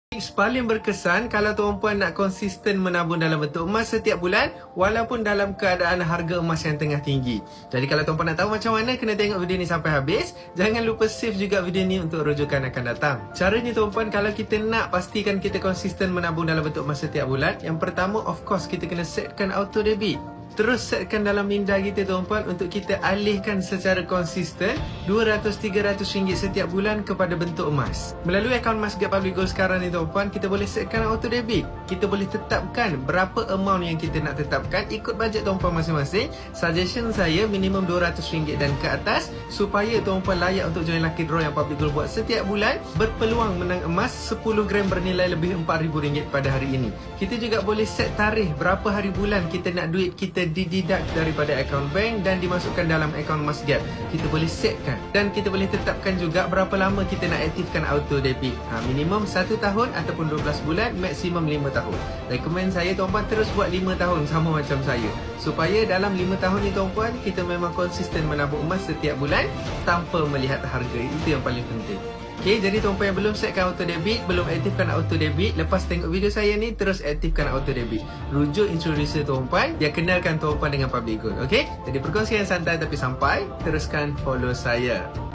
Tips paling berkesan kalau tuan-puan nak konsisten menabung dalam bentuk emas setiap bulan walaupun dalam keadaan harga emas yang tengah tinggi. Jadi kalau tuan-puan nak tahu macam mana, kena tengok video ni sampai habis. Jangan lupa save juga video ni untuk rujukan akan datang. Caranya tuan-puan, kalau kita nak pastikan kita konsisten menabung dalam bentuk emas setiap bulan, yang pertama of course kita kena setkan auto debit. Terus setkan dalam minda kita tuan-puan untuk kita alihkan secara konsisten RM200-300 setiap bulan kepada bentuk emas. Melalui akaun Masgap Public Gold sekarang ni tuan-puan, kita boleh setkan auto debit. Kita boleh tetapkan berapa amount yang kita nak tetapkan ikut bajet tuan-puan masing-masing. Suggestion saya minimum RM200 dan ke atas supaya tuan-puan layak untuk join lucky draw yang Public Gold buat setiap bulan, berpeluang menang emas 10 gram bernilai lebih RM4,000 pada hari ini. Kita juga boleh set tarikh berapa hari bulan kita nak duit kita dideduct daripada akaun bank dan dimasukkan dalam akaun Masgap. Kita boleh setkan dan kita boleh tetapkan juga berapa lama kita nak aktifkan auto debit. Minimum 1 tahun ataupun 12 bulan, maksimum 5 tahun. Rekomen saya tuan-puan terus buat 5 tahun sama macam saya. Supaya dalam 5 tahun ni tuan-puan, kita memang konsisten menabung emas setiap bulan tanpa melihat harga. Itu yang paling penting. Okay, jadi tuan-puan yang belum setkan auto debit, belum aktifkan auto debit, lepas tengok video saya ni, terus aktifkan auto debit. Rujuk introducer tuan-puan yang kenalkan tuan-puan dengan Public Gold. Okay, jadi perkongsian santai tapi sampai. Teruskan follow saya.